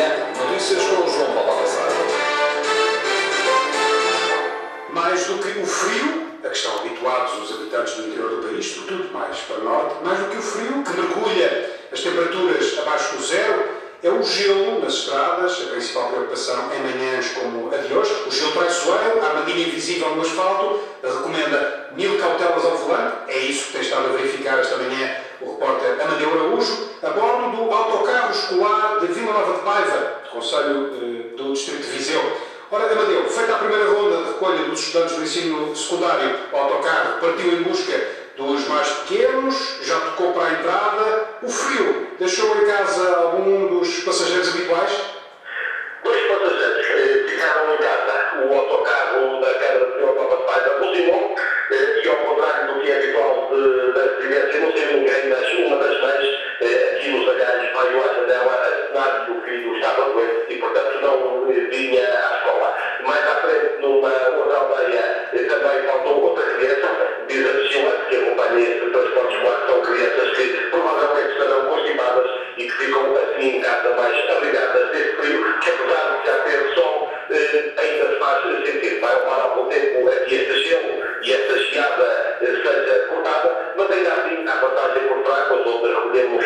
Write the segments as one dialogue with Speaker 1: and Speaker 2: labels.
Speaker 1: Manhã, notícias com o João Paulo Aleixandre.
Speaker 2: Mais do que o frio, a que estão habituados os habitantes do interior do país, sobretudo mais para o norte, mais do que o frio, que mergulha as temperaturas abaixo do zero, é o gelo nas estradas. A principal preocupação em manhãs como a de hoje. O gelo traiçoeiro, a armadilha invisível no asfalto, recomenda 1000 cautelas ao volante. É isso que tem estado a verificar esta manhã o repórter Amadeu Araújo, a bordo do autocarro escolar de Vila Nova de Paiva, concelho do distrito de Viseu. Ora, Amadeu, feita a primeira ronda de recolha dos estudantes do ensino secundário, o autocarro partiu em busca dos mais pequenos, já tocou para a entrada. O frio deixou em casa algum dos passageiros habituais?
Speaker 3: Dois passageiros ficaram em casa. O autocarro da Câmara de Vila Nova de Paiva buzinou e, ao contrário do que é habitual da experiência, não saiu ninguém, mas uma das mães, aqui nos agalhos, para o acha dela, a cenário do filho estava doente e, portanto, não vinha à escola. Mais à frente, numa outra aldeia, também faltou outra criança, diz a vigilante que acompanha esse transporte escolar, são crianças que provavelmente estarão constipadas e que ficam assim em casa mais abrigadas desse frio, que apesar de já ter sol, ainda se faz sentir. Vai levar algum tempo a que este gelo e esta geada seja cortada, mas ainda assim há vantagem por trás, quando outras recolhemos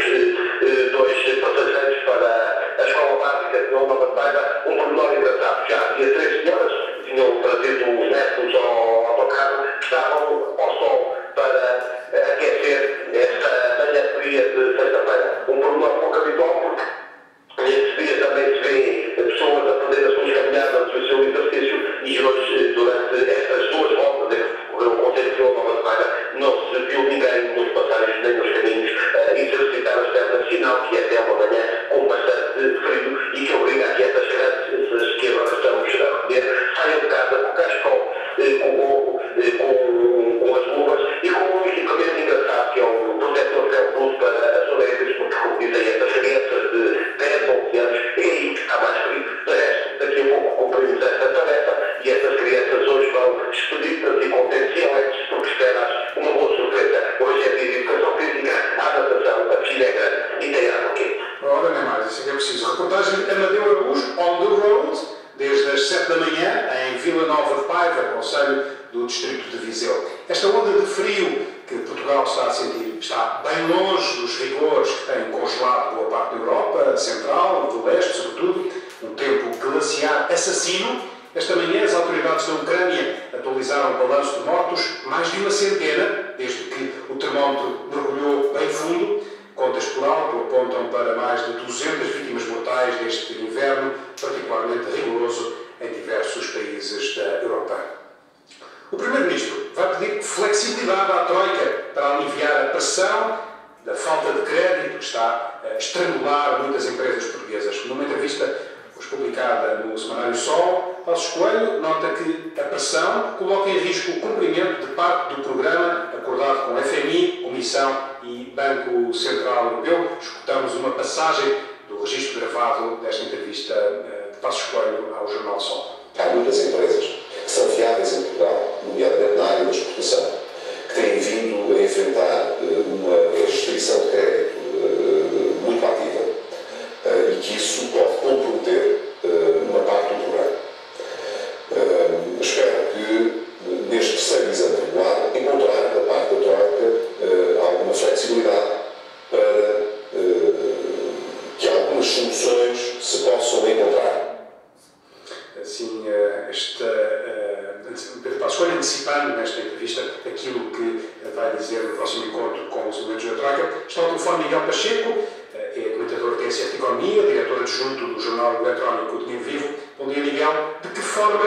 Speaker 3: dois passageiros para a escola básica de Vila Nova de Paiva. Um pormenor engraçado: já havia 3 senhoras que tinham trazido os netos ao autocarro, que estavam ao sol para aquecer esta manhã fria de sexta-feira. Um pormenor pouco habitual, porque nestes dias também se vê pessoas a fazer as suas caminhadas, o seu exercício, e hoje, durante estas 2 voltas em que percorreu o concelho de Vila Nova de Paiva, não se viu ninguém nos passários nem nos caminhos exercitar as pernas, sinal que até uma manhã com bastante frio e que obriga a que estas crianças que agora estamos a recolher saiam de casa com o cachecol, com o gorro, com as luvas e com um equipamento engraçado que é um protetor velcro para as orelhas, porque, como dizem estas crianças de 10 ou 11 anos, é aí que está mais frio. De resto, daqui a pouco cumprimos esta tarefa e estas crianças hoje vão expedidas e contentes e alegres, porque esperas uma boa surpresa. Hoje é dia de educação física, a natação, a piscina é grande e tem água quente.
Speaker 2: Ora, nem mais, isso é que é preciso. Reportagem de Amadeu Araújo, on the road, desde as 7 da manhã, em Vila Nova de Paiva, concelho do distrito de Viseu. Esta onda de frio que Portugal está a sentir está bem longe dos rigores que têm congelado boa parte da Europa Central, do Leste, sobretudo, um tempo glaciar assassino. Esta manhã, as autoridades da Ucrânia atualizaram o balanço de mortos, mais de 100, desde que o termómetro mergulhou bem fundo. Contas por alto apontam para mais de 200 vítimas mortais deste inverno, particularmente rigoroso em diversos países da Europa. O Primeiro-Ministro vai pedir flexibilidade à Troika para aliviar a pressão da falta de crédito que está a estrangular muitas empresas portuguesas. Numa entrevista hoje publicada no Semanário Sol, Passos Coelho nota que a pressão coloca em risco o cumprimento de parte do programa acordado com o FMI, Comissão e Banco Central Europeu. Escutamos uma passagem do registro gravado desta entrevista de Passos Coelho ao Jornal Sol.
Speaker 4: Há muitas empresas que são fiáveis em Portugal, nomeadamente na área da exportação, que têm vindo a enfrentar uma restrição de crédito muito ativa e que isso pode comprometer uma parte do programa. Espero que neste terceiro exame regular encontrar da parte da Troika alguma flexibilidade para que algumas soluções se possam encontrar.
Speaker 2: Assim, Pedro Passos Coelho antecipando nesta entrevista aquilo que vai dizer no próximo encontro com os elementos da Troika. Está ao telefone Miguel Pacheco, é comentador de TSF Economia, diretor adjunto do jornal eletrónico Dinheiro Vivo. Bom dia, Miguel. De que forma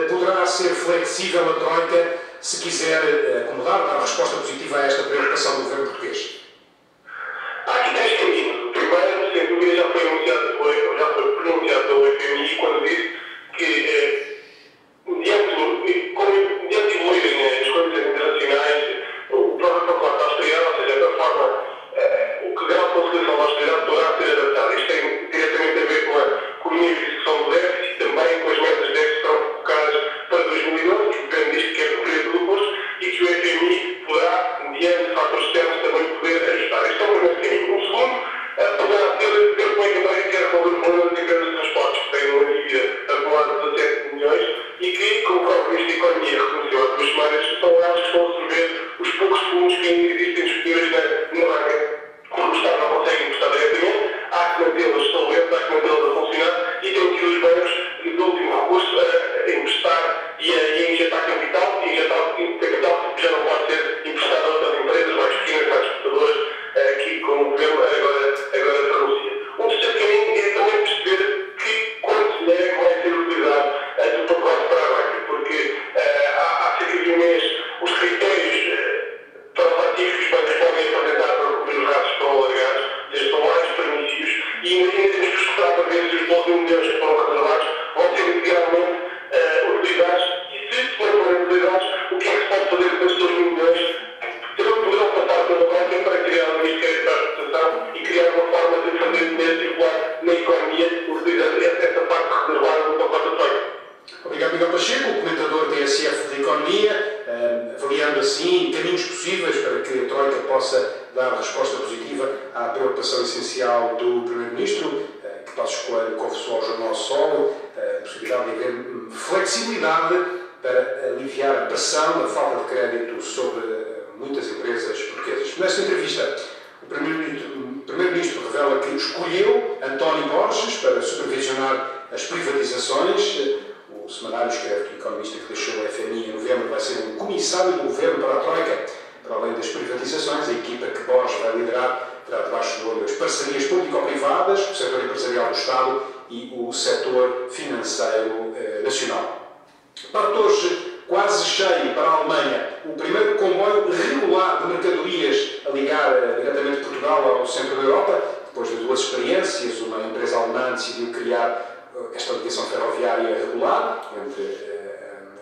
Speaker 2: poderá ser flexível a Troika se quiser acomodar, dar resposta positiva a esta preocupação do governo português?
Speaker 3: Há aqui 10 caminhos. Primeiro, sem dúvida, já foi pronunciado pelo FMI quando disse que, diante de evoluírem as coisas internacionais, o próprio pacote auxiliar, ou seja, da forma, o que grau de conciliação da austeridade poderá ser adaptado. Isto tem diretamente a ver com a minha execução do déficit, também com as metas de déficit que serão colocadas para 2012, que o governo diz que quer cumprir tudo o custo, e que o FMI poderá, mediante fatores externos, também poder
Speaker 2: Miguel Pacheco, o comentador TSF de Economia, avaliando assim caminhos possíveis para que a Troika possa dar resposta positiva à preocupação essencial do Primeiro-Ministro, que Passos Coelho confessou ao jornal Sol, a possibilidade de haver flexibilidade para aliviar a pressão da falta de crédito sobre muitas empresas portuguesas. Nesta entrevista, o Primeiro-Ministro revela que escolheu António Borges para supervisionar as privatizações. O semanário escreve que o economista que deixou a FMI em novembro vai ser um comissário do governo para a Troika. Para além das privatizações, a equipa que Borges vai liderar terá debaixo do olho as parcerias público-privadas, o setor empresarial do Estado e o setor financeiro nacional. Parte hoje quase cheio para a Alemanha o primeiro comboio regular de mercadorias a ligar diretamente Portugal ao centro da Europa. Depois de 2 experiências, uma empresa alemã decidiu criar esta ligação ferroviária regular entre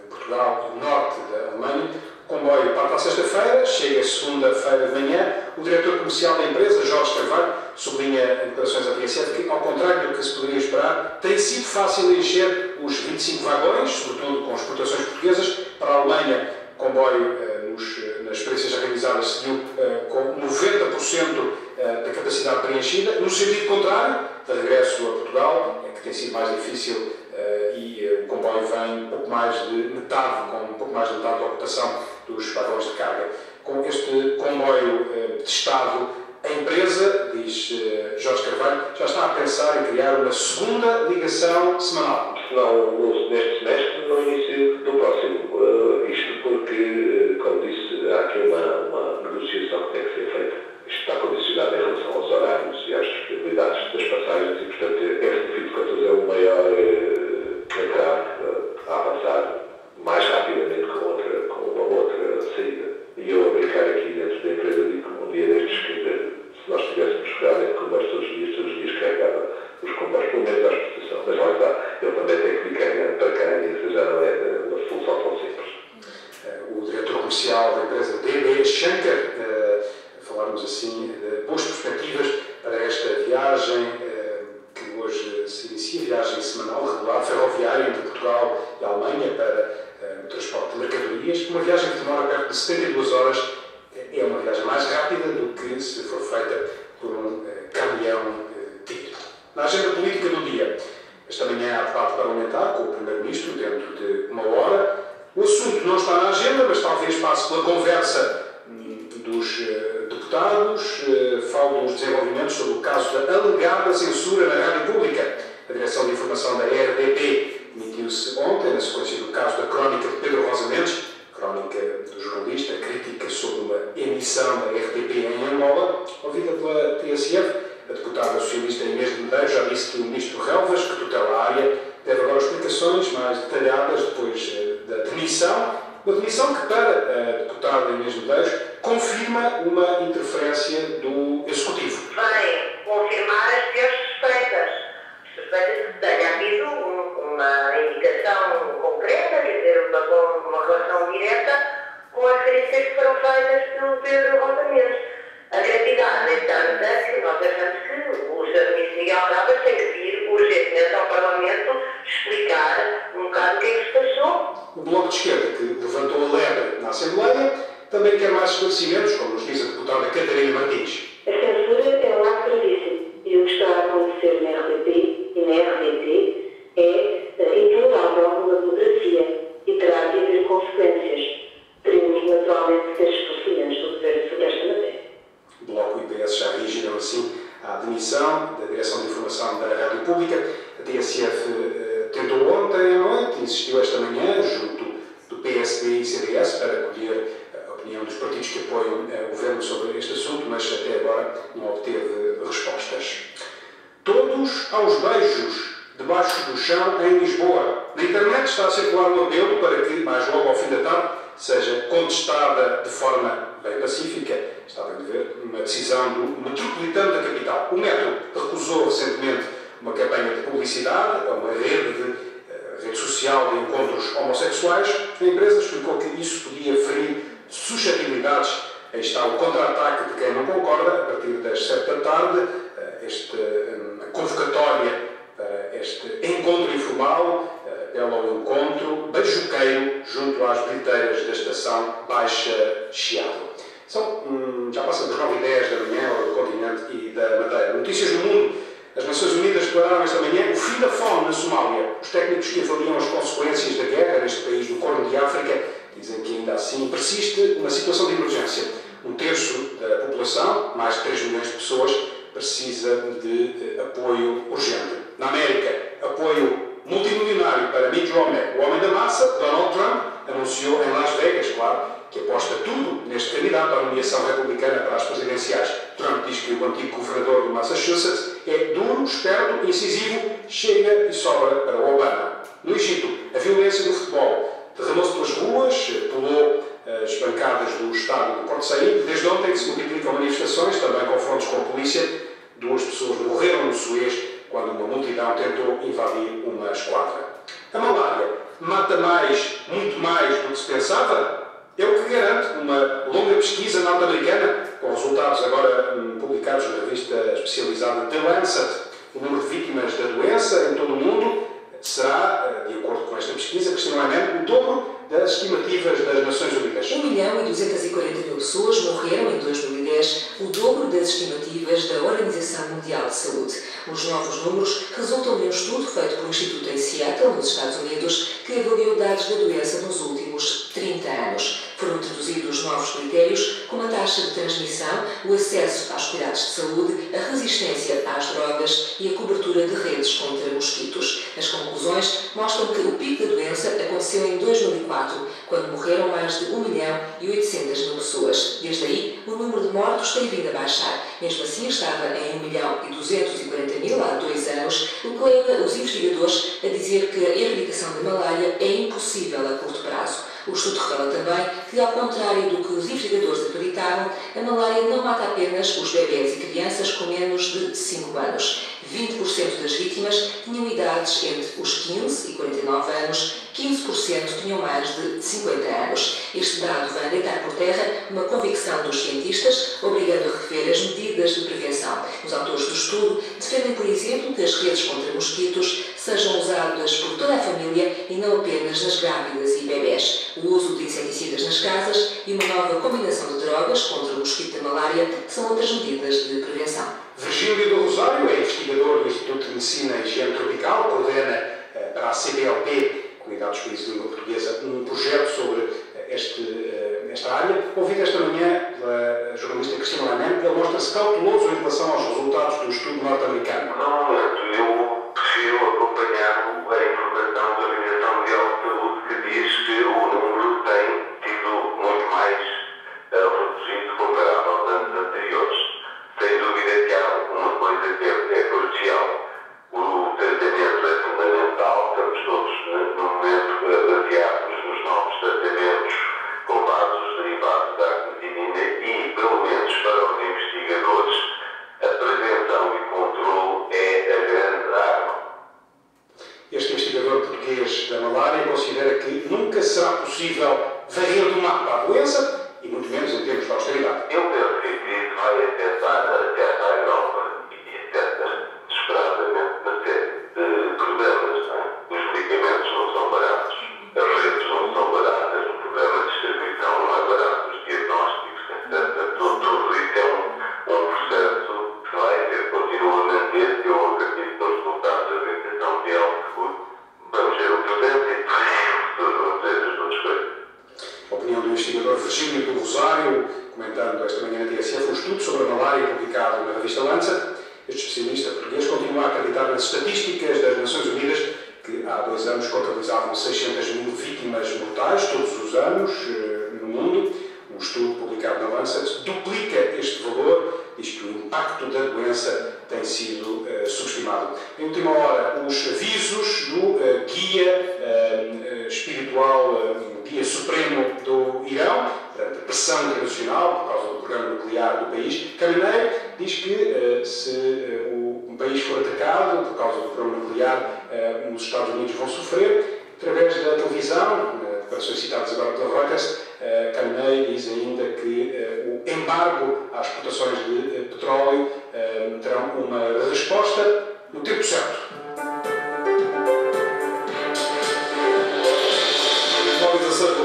Speaker 2: Portugal e o norte da Alemanha. O comboio parte à sexta-feira, chega segunda-feira de manhã. O diretor comercial da empresa, Jorge Carvalho, sublinha em declarações à TSF que, ao contrário do que se poderia esperar, tem sido fácil encher os 25 vagões, sobretudo com exportações portuguesas. Para a Alemanha, o comboio, nas experiências realizadas, seguiu com 90% da capacidade preenchida. No sentido contrário, de regresso a Portugal, que tem sido mais difícil, e o comboio vem com pouco mais de metade da ocupação dos vagões de carga. Com este comboio testado, a empresa, diz Jorge Carvalho, já está a pensar em criar uma segunda ligação semanal.
Speaker 3: Não neste semestre, no início do próximo. Isto porque, como disse, há aqui uma negociação que tem que ser feita. Isto está condicionado em relação aos horários e às disponibilidades das passagens e, portanto, este fim de contas é o maior entrave a avançar mais rapidamente com uma outra saída. E eu a brincar aqui dentro da empresa digo um dia destes que se nós tivéssemos realmente comboios todos os dias carregava os comboios, pelo menos à exportação. Mas lá está, ele também tem que vir carregando para cá e isso já não é uma solução tão simples.
Speaker 2: O diretor comercial da empresa DB Schenker, falarmos assim de boas perspectivas para esta viagem que hoje se inicia, viagem semanal regular ferroviária entre Portugal e a Alemanha para o transporte de mercadorias, uma viagem que demora perto de 72 horas, é uma viagem mais rápida do que se for feita por um caminhão-tiro. Na agenda política do dia, esta manhã há debate parlamentar com o Primeiro-Ministro dentro de 1 hora. O assunto não está na agenda, mas talvez passe pela conversa dos deputados. Falo dos desenvolvimentos sobre o caso da alegada censura na Rádio Pública. A Direção de Informação da RDP emitiu-se ontem, na sequência do caso da crónica de Pedro Rosa Mendes, crónica do jornalista, crítica sobre uma emissão da RTP em Angola. Ouvida pela TSF, a deputada socialista Inês de Medeiros já disse que o ministro Relvas, que tutela a área, deve agora explicações mais detalhadas depois da demissão. Uma demissão que, para a deputada Inês de Medeiros, confirma uma interferência do Executivo.
Speaker 5: Vem confirmar as piores suspeitas. Suspeitas que tenha havido uma indicação concreta, quer dizer, uma relação direta com as críticas que foram feitas pelo Pedro Rosa Mendes. A gravidade é tanta que nós achamos que o Sr. Ministro Miguel Relvas tem que vir urgentemente ao Parlamento explicar um bocado o que é que se passou.
Speaker 2: O Bloco de Esquerda, que levantou a lebre na Assembleia, também quer mais esclarecimentos, como nos diz a deputada Catarina Martins.
Speaker 6: A censura é um ato gravíssimo e o que está a acontecer na RDP e na RDT é intolerável numa democracia e terá de haver consequências. Teremos naturalmente que ter esclarecimentos do governo sobre esta matéria.
Speaker 2: O Bloco e o PS já reagiram assim à demissão da Direção de Informação da Rádio Pública. A TSF tentou ontem à noite, insistiu esta manhã, junto do PSD e CDS, para acolher a opinião dos partidos que apoiam o governo sobre este assunto, mas até agora não obteve respostas. Todos aos beijos debaixo do chão em Lisboa. Na internet está a circular um apelo para que, mais logo ao fim da tarde, seja contestada de forma bem pacífica, está bem de ver, uma decisão do metropolitano da capital. O Metro recusou recentemente uma campanha de publicidade a uma rede social de encontros homossexuais. A empresa explicou que isso podia ferir suscetibilidades. Aí está o contra-ataque de quem não concorda, a partir das 7 da tarde, esta convocatória para este encontro informal, apelo ao encontro, junto às bilheteiras da estação Baixa Chiado. Já passamos 9h10 da manhã, hora do continente e da Madeira. Notícias do mundo. As Nações Unidas declararam esta manhã o fim da fome na Somália. Os técnicos que avaliam as consequências da guerra neste país do Corno de África dizem que ainda assim persiste uma situação de emergência. 1/3 da população, mais de 3 milhões de pessoas, precisa de apoio urgente. Na América, apoio multimilionário para Mitt Romney. O homem da massa, Donald Trump, anunciou em Las Vegas, claro, que aposta tudo neste candidato à nomeação republicana para as presidenciais. Trump diz que o antigo governador de Massachusetts é duro, esperto, incisivo, chega e sobra para o Obama. No Egito, a violência do futebol derramou-se pelas ruas, pulou as bancadas do estádio de Port Said. Desde ontem se multiplicam manifestações, também confrontos com a polícia. 2 pessoas morreram no Suez quando uma multidão tentou invadir uma esquadra. A malária mata muito mais do que se pensava? É o que garante uma longa pesquisa norte-americana, com resultados agora publicados na revista especializada The Lancet. O número de vítimas da doença em todo o mundo será, de acordo com esta pesquisa, o dobro das estimativas das Nações Unidas.
Speaker 7: 1.240.000 pessoas morreram em 2010, o dobro das estimativas da Organização Mundial de Saúde. Os novos números resultam de um estudo feito pelo Instituto em Seattle, nos Estados Unidos, que avaliou dados da doença nos últimos 30 anos. Foram introduzidos novos critérios, como a taxa de transmissão, o acesso aos cuidados de saúde, a resistência às drogas e a cobertura de redes contra mosquitos. As conclusões mostram que o pico da doença aconteceu em 2004, quando morreram mais de 1.800.000 pessoas. Desde aí, o número de mortos tem vindo a baixar. Mesmo assim, estava em 1.240.000 há 2 anos, o que leva os investigadores a dizer que a erradicação da malária é impossível a curto prazo. O estudo revela também que, ao contrário do que os investigadores acreditavam, a malária não mata apenas os bebés e crianças com menos de 5 anos. 20% das vítimas tinham idades entre os 15 e 49 anos, 15% tinham mais de 50 anos. Este dado vai deitar por terra uma convicção dos cientistas, obrigando a rever as medidas de prevenção. Os autores do estudo defendem, por exemplo, que as redes contra mosquitos sejam usadas por toda a família e não apenas nas grávidas e bebés. O uso de inseticidas nas casas e uma nova combinação de drogas contra o mosquito da malária são outras medidas de prevenção.
Speaker 2: Virgílio do Rosário é investigador do Instituto de Medicina e Higiene Tropical, coordena para a CBLP, Comunidade dos Países de Língua Portuguesa, um projeto sobre esta área. Ouvido esta manhã pela jornalista Cristina Lanem, ele mostra-se cauteloso em relação aos resultados do estudo norte-americano.
Speaker 3: Não, eu prefiro acompanhar a informação da Organização Mundial de Saúde, que diz que o número tem sido muito mais reduzido comparado aos anos anteriores. Sem dúvida que há uma coisa que é crucial. O tratamento é fundamental. Estamos todos, no momento, baseados nos novos tratamentos com vasos derivados da artemisina e, pelo menos para os investigadores, a prevenção e controle é a grande arma.
Speaker 2: Este investigador português da malária considera que nunca será possível varrer do mapa a doença, e muito menos em termos de austeridade.
Speaker 3: Eu penso que isso vai afetar a Europa e afeta desesperadamente uma série de problemas. Os medicamentos não são baratos, as redes não são baratas, o programa de distribuição não é barato, os diagnósticos, etc. Tudo isso é um processo que vai continua a manter-se. Eu acredito nos resultados da Organização Mundial de Saúde. Vamos ver o presente e o futuro, vamos ver as duas coisas.
Speaker 2: A opinião do investigador Virgílio do Rosário, comentando esta manhã na TSF um estudo sobre a malária publicado na revista Lancet. Este especialista português continua a acreditar nas estatísticas das Nações Unidas, que há 2 anos contabilizavam 600.000 vítimas mortais todos os anos no mundo. Um estudo publicado na Lancet duplica este valor, diz que o impacto da doença tem sido subestimado. Em última hora, os avisos do guia espiritual, guia supremo do Irão, portanto, a pressão internacional por causa do programa nuclear do país. Khamenei diz que se o país for atacado por causa do programa nuclear, os Estados Unidos vão sofrer. Através da televisão, declarações citadas agora pela Reuters, Khamenei diz ainda que o embargo às exportações de petróleo terão uma resposta no tempo certo.
Speaker 1: Finalização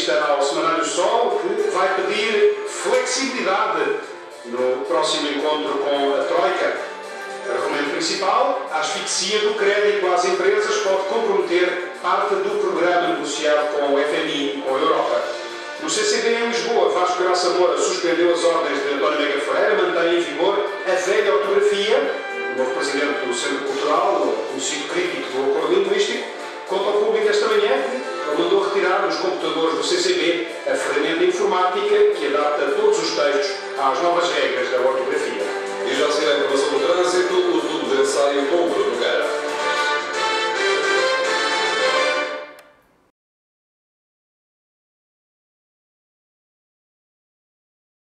Speaker 2: entrevista ao Semanário Sol, que vai pedir flexibilidade no próximo encontro com a Troika. Argumento principal: a asfixia do crédito às empresas pode comprometer parte do programa negociado com o FMI e com a Europa. No CCB em Lisboa, Vasco Graça Moura suspendeu as ordens de António Mega Ferreira, mantém em vigor a velha ortografia. O novo presidente do Centro Cultural, conhecido crítico do acordo linguístico, conta ao público esta manhã que ele mandou retirar dos computadores do CCB a ferramenta informática que adapta todos os textos às novas regras da ortografia.
Speaker 1: E já se a informação do